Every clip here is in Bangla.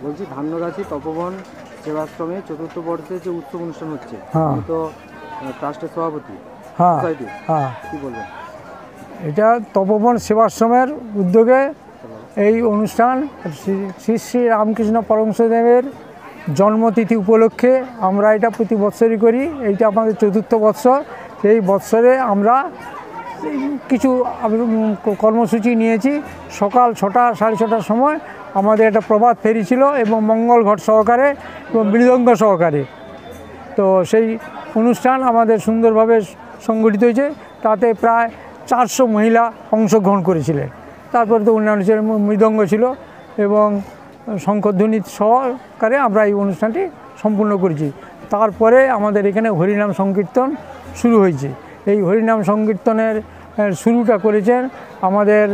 বলছি ধান্যগাছি তপবন সেবাশ্রমে চতুর্থ বর্ষে যে উৎসব অনুষ্ঠান হচ্ছে, হ্যাঁ তো ট্রাস্টের সভাপতি, হ্যাঁ সোসাইটি, হ্যাঁ, কি বলবেন? এটা তপবন সেবাশ্রমের উদ্যোগে এই অনুষ্ঠান শ্রী শ্রী রামকৃষ্ণ পরমহংসদেবের জন্মতিথি উপলক্ষে আমরা এটা প্রতি বৎসরই করি। এইটা আমাদের চতুর্থ বৎসর। এই বৎসরে আমরা কিছু কর্মসূচি নিয়েছি। সকাল 6টা সাড়ে 6টার সময় আমাদের একটা প্রভাত ফেরি ছিল এবং মঙ্গল ঘট সহকারে এবং মৃদঙ্গ সহকারে। তো সেই অনুষ্ঠান আমাদের সুন্দরভাবে সংগঠিত হয়েছে। তাতে প্রায় 400 মহিলা অংশগ্রহণ করেছিলেন। তারপরে তো অন্যান্য ছিল, মৃদঙ্গ ছিল এবং শঙ্খধ্বনি সহকারে আমরা এই অনুষ্ঠানটি সম্পূর্ণ করেছি। তারপরে আমাদের এখানে হরিনাম সংকীর্তন শুরু হয়েছে। এই হরিনাম সংকীর্তনের শুরুটা করেছেন আমাদের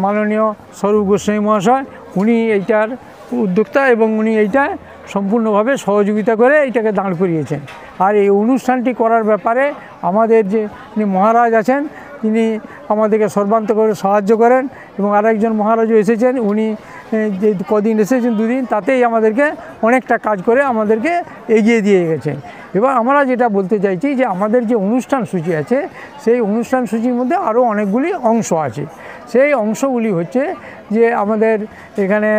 মাননীয় স্বরূপ গোস্বামী মহাশয়। উনি এইটার উদ্যোক্তা এবং উনি এইটা সম্পূর্ণভাবে সহযোগিতা করে এইটাকে দাঁড় করিয়েছেন। আর এই অনুষ্ঠানটি করার ব্যাপারে আমাদের যে মহারাজ আছেন তিনি আমাদেরকে সর্বান্তকরে সাহায্য করেন এবং আরেকজন মহারাজও এসেছেন। উনি যে কদিন এসেছেন, 2 দিন, তাতেই আমাদেরকে অনেকটা কাজ করে আমাদেরকে এগিয়ে দিয়ে গেছেন। এবার আমরা যেটা বলতে চাইছি যে আমাদের যে অনুষ্ঠান সূচি আছে সেই অনুষ্ঠান সূচির মধ্যে আরও অনেকগুলি অংশ আছে। সেই অংশগুলি হচ্ছে যে আমাদের এখানে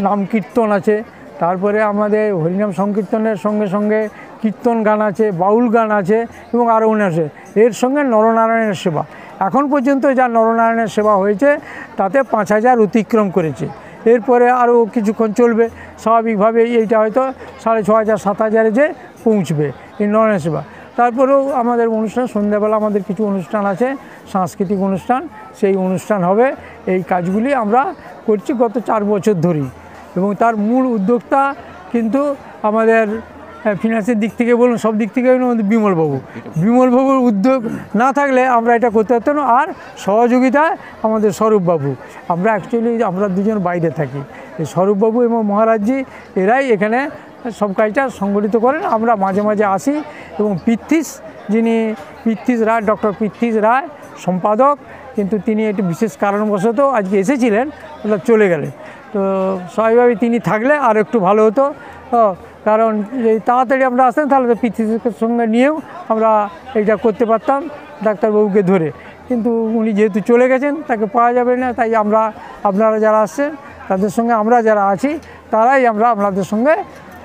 নাম কীর্তন আছে, তারপরে আমাদের হরিনাম সংকীর্তনের সঙ্গে সঙ্গে কীর্তন গান আছে, বাউল গান আছে এবং আরও আছে। এর সঙ্গে নরনারায়ণের সেবা, এখন পর্যন্ত যা নরনারায়ণের সেবা হয়েছে তাতে 5000 অতিক্রম করেছে। এরপরে আরও কিছুক্ষণ চলবে স্বাভাবিকভাবে, এইটা হয়তো 6500 7000 যে পৌঁছবে এই নরনারায়ণ সেবা। তারপরেও আমাদের অনুষ্ঠান সন্ধ্যাবেলা আমাদের কিছু অনুষ্ঠান আছে, সাংস্কৃতিক অনুষ্ঠান, সেই অনুষ্ঠান হবে। এই কাজগুলি আমরা করছি গত 4 বছর ধরেই এবং তার মূল উদ্যোক্তা কিন্তু আমাদের ফিনান্সের দিক থেকে বলুন, সব দিক থেকে আমাদের বিমলবাবুর উদ্যোগ না থাকলে আমরা এটা করতে পারতাম না। আর সহযোগিতায় আমাদের স্বরূপবাবু, আমরা অ্যাকচুয়ালি আমরা দুজন বাইরে থাকি, এই স্বরূপবাবু এবং মহারাজজি এরাই এখানে সব কাজটা সংগঠিত করেন। আমরা মাঝে মাঝে আসি এবং যিনি পৃথ্বীশ রায়, ডক্টর পৃথ্বীশ রায় সম্পাদক, কিন্তু তিনি একটি বিশেষ কারণবশত আজকে এসেছিলেন, চলে গেলেন। তো স্বাভাবিকভাবে তিনি থাকলে আর একটু ভালো হতো, কারণ এই তাড়াতাড়ি আমরা আসতেন তাহলে তো পৃথ্বীর সঙ্গে নিয়েও আমরা এইটা করতে পারতাম ডাক্তারবাবুকে ধরে। কিন্তু উনি যেহেতু চলে গেছেন, তাকে পাওয়া যাবে না, তাই আপনারা যারা আসছেন তাদের সঙ্গে আমরা যারা আছি তারাই আমরা আপনাদের সঙ্গে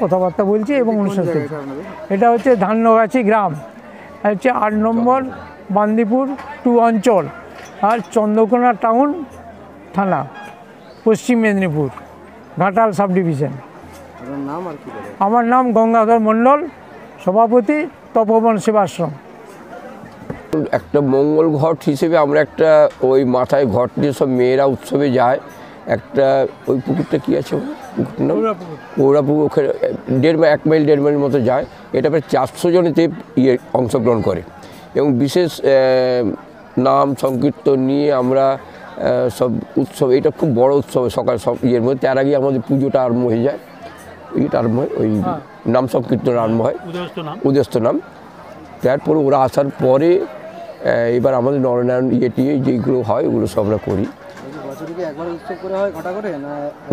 কথাবার্তা বলছি এবং অনুষ্ঠান করছি। এটা হচ্ছে ধান্যগাছি গ্রাম, হচ্ছে 8 নম্বর বান্দিপুর 2 অঞ্চল, আর চন্দ্রকোনা টাউন থানা, পশ্চিম মেদিনীপুর, ঘাটাল সাব ডিভিশন। আমার নাম গঙ্গাধর মণ্ডল, সভাপতি, তপবন সেবাশ্রম। একটা মঙ্গল ঘট হিসেবে আমরা একটা ওই মাথায় ঘট দিয়ে সব মেয়েরা উৎসবে যায়। একটা ওই পুকুরটা কী আছে, পুকুর ওখানে 1 মাইল 1.5 মাইল মতো যায়। এটা প্রায় 400 জনেতে অংশগ্রহণ করে এবং বিশেষ নাম সংকীর্তন নিয়ে আমরা সব উৎসব, এটা খুব বড় উৎসব। সকাল সব মধ্যে তার আগে আমাদের পুজোটা আরম্ভ হয়ে যায়, এইটা আরম্ভ হয়, ওই নাম সংকীর্তন আরম্ভ হয়, উদয়স্ত নাম। তারপরে ওরা আসার পরে এবার আমাদের নরনারায়ণ যেগুলো হয় ওগুলো সব আমরা করি।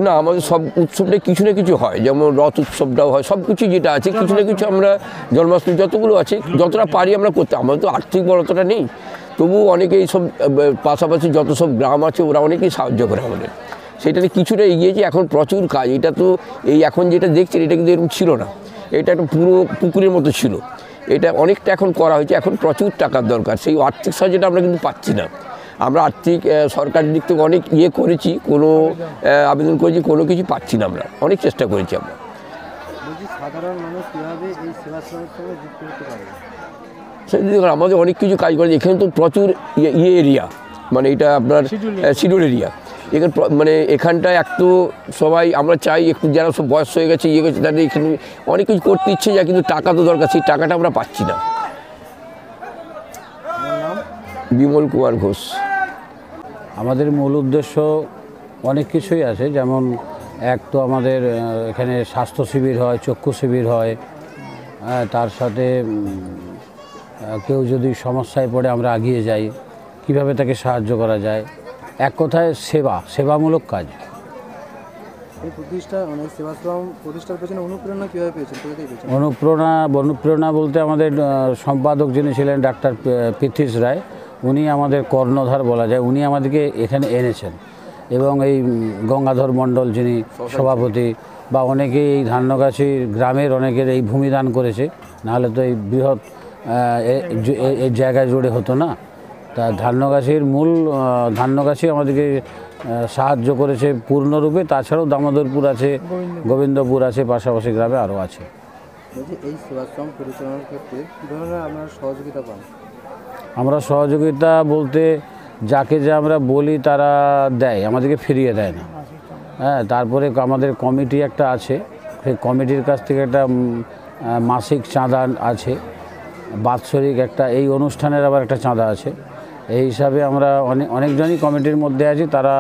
না, আমাদের সব উৎসবটাই কিছু না কিছু হয়, যেমন রথ উৎসবটাও হয়, সব কিছু যেটা আছে কিছু না কিছু আমরা, জন্মাষ্টমী যতগুলো আছে যতটা পারি আমরা করতে। আমাদের তো আর্থিক বড়তটা নেই, তবু অনেকে এইসব পাশাপাশি যত সব গ্রাম আছে ওরা অনেকেই সাহায্য করে আমাদের, সেটাতে কিছুটা এগিয়েছে। এখন প্রচুর কাজ, এটা তো এই এখন যেটা দেখছেন এটা কিন্তু এরকম ছিল না, এটা একটা পুরো পুকুরের মতো ছিল, এটা অনেকটা এখন করা হয়েছে। এখন প্রচুর টাকার দরকার, সেই আর্থিক সাহায্যটা আমরা কিন্তু পাচ্ছি না। আমরা আর্থিক সরকারের দিক থেকে অনেক করেছি, কোনো আবেদন করেছি, কোনো কিছু পাচ্ছি না। আমরা অনেক চেষ্টা করেছি। আমরা সাধারণ মানুষ কীভাবে এই সেবাশ্রমের সঙ্গে যুক্ত হতে পারে? আমাদের অনেক কিছু কাজ করে। এখানে তো প্রচুর এরিয়া, মানে এটা আপনার শিডিউল এরিয়া। এখানে মানে এখানটায় একটু সবাই আমরা চাই একটু, যারা সব বয়স হয়ে গেছে গেছে তাদের এখানে অনেক কিছু করতে ইচ্ছে যায়, কিন্তু টাকা তো দরকার, সেই টাকাটা আমরা পাচ্ছি না। বিমল কুমার ঘোষ। আমাদের মূল উদ্দেশ্য অনেক কিছুই আছে, যেমন এক তো আমাদের এখানে স্বাস্থ্য শিবির হয়, চক্ষু শিবির হয়, তার সাথে কেউ যদি সমস্যায় পড়ে আমরা এগিয়ে যাই, কিভাবে তাকে সাহায্য করা যায়। এক কথায় সেবামূলক কাজ। এই প্রতিষ্ঠা মানে সেবাশ্রম প্রতিষ্ঠার পেছনে অনুপ্রেরণা কীভাবে পেয়েছেন, কোথা থেকে পেয়েছেন? অনুপ্রেরণা বলতে আমাদের সম্পাদক যিনি ছিলেন ডাক্তার পৃথ্বীশ রায়, উনি আমাদের কর্ণধার বলা যায়, উনি আমাদেরকে এখানে এনেছেন। এবং এই গঙ্গাধর মণ্ডল যিনি সভাপতি, বা অনেকেই এই ধান্যগাছি গ্রামের অনেকের এই ভূমিদান করেছে, নাহলে তো এই বৃহৎ এই জায়গায় জুড়ে হতো না। তা ধান্যগাছি আমাদেরকে সাহায্য করেছে পূর্ণরূপে। তাছাড়াও দামোদরপুর আছে, গোবিন্দপুর আছে, পাশাপাশি গ্রামে আরও আছে। বলছি এই সেবাশ্রম পরিচালনার ক্ষেত্রে কী ধরনের আপনারা সহযোগিতা পান? আমরা সহযোগিতা বলতে যাকে যে আমরা বলি তারা দেয়, আমাদেরকে ফিরিয়ে দেয় না। হ্যাঁ, তারপরে আমাদের কমিটি একটা আছে, সেই কমিটির কাছ থেকে একটা মাসিক চাঁদা আছে, বাৎসরিক একটা, এই অনুষ্ঠানের আবার একটা চাঁদা আছে। এই হিসাবে আমরা অনেকজনই কমিটির মধ্যে আছি, তারা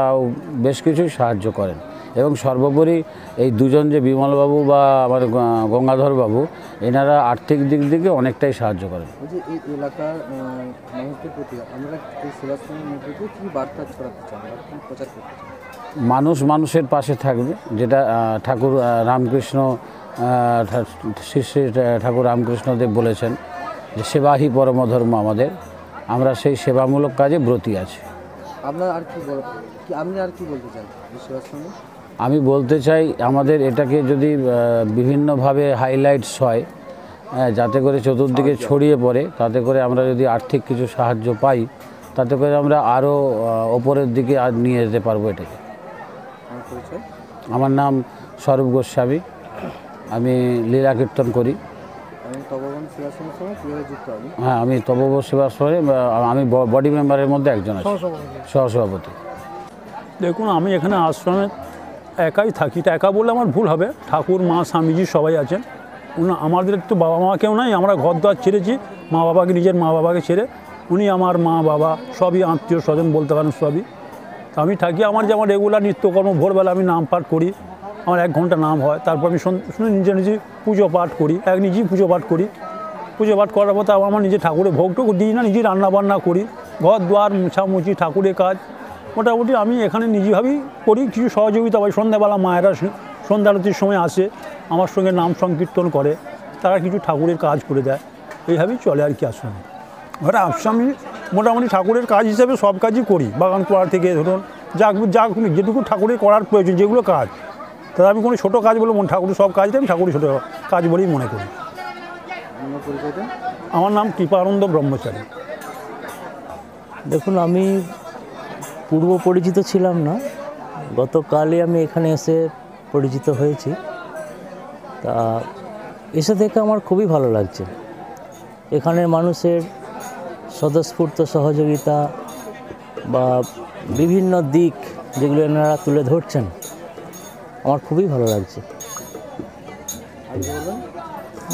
বেশ কিছুই সাহায্য করেন। এবং সর্বোপরি এই দুজন যে বিমলবাবু বা আমার গঙ্গাধরবাবু, এনারা আর্থিক দিক থেকে অনেকটাই সাহায্য করেন। যে এই এলাকার মানুষদের প্রতি আমরা এই সেবাশ্রমের মধ্যে দিয়ে কী বার্তা ছড়াতে চান বা কী প্রচার করতে চান? মানুষ মানুষের পাশে থাকবে, যেটা ঠাকুর রামকৃষ্ণ শ্রী শ্রী ঠাকুর রামকৃষ্ণদেব বলেছেন যে সেবাহি পরম ধর্ম আমাদের। আমরা সেই সেবামূলক কাজে ব্রতী আছি। আপনি আর কি বলতে চান এই সেবাশ্রমে? আমি বলতে চাই আমাদের এটাকে যদি বিভিন্নভাবে হাইলাইটস হয়, যাতে করে চতুর্দিকে ছড়িয়ে পড়ে, তাতে করে আমরা যদি আর্থিক কিছু সাহায্য পাই, তাতে করে আমরা আরও ওপরের দিকে নিয়ে যেতে পারবো এটাকে। আমার নাম স্বরূপ গোস্বামী, আমি লীলা কীর্তন করি। হ্যাঁ, আমি তপবন সেবাশ্রমে আমি বডি মেম্বারের মধ্যে একজন আছি, সহসভাপতি। দেখুন, আমি এখানে আশ্রমে একাই থাকি। একা বললে আমার ভুল হবে, ঠাকুর মা স্বামীজি সবাই আছেন। আমাদের তো বাবা মা কেউ নাই, আমরা ঘর দ্বার ছেড়েছি, নিজের মা বাবাকে ছেড়ে। উনি আমার মা বাবা, সবই আত্মীয় স্বজন বলতে পারেন, সবই। আমি থাকি, আমার যেমন রেগুলার নিত্যকর্ম, ভোরবেলা আমি নাম পাঠ করি, আমার 1 ঘন্টা নাম হয়। তারপর আমি নিজে পুজো পাঠ করি, নিজেই পুজো পাঠ করি। পুজো পাঠ করার পর তারপর আমার নিজে ঠাকুরের ভোগটুকু দিই না, নিজে রান্নাবান্না করি, ঘর দুয়ার মুছামুছি, ঠাকুরের কাজ মোটামুটি আমি এখানে নিজেভাবেই করি। কিছু সহযোগিতা পাই, সন্ধ্যাবেলা মায়েরা সন্ধ্যা আরতির সময় আসে, আমার সঙ্গে নাম সংকীর্তন করে, তারা কিছু ঠাকুরের কাজ করে দেয়। এইভাবেই চলে আর কি আশ্রমে। এবার আশ্রমে মোটামুটি ঠাকুরের কাজ হিসেবে সব কাজই করি, বাগান করা থেকে ধরুন যেটুকু ঠাকুরের করার প্রয়োজন, যেগুলো কাজ, তাহলে আমি কোনো ছোটো কাজ বলে ঠাকুরের সব কাজটাই আমি ঠাকুরের ছোটো কাজ বলেই মনে করি। আমার নাম কৃপানন্দ ব্রহ্মচারী। দেখুন, আমি পূর্ব পরিচিত ছিলাম না, গতকালই আমি এখানে এসে পরিচিত হয়েছি। তা এসে থেকে আমার খুবই ভালো লাগছে। এখানের মানুষের স্বতঃস্ফূর্ত সহযোগিতা বা বিভিন্ন দিক যেগুলো এনারা তুলে ধরছেন, আমার খুবই ভালো লাগছে।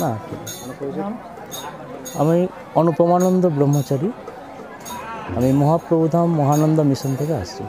না, আমি অনুপমানন্দ ব্রহ্মচারী, আমি মহাপ্রভুধাম মহানন্দ মিশন থেকে আসছি।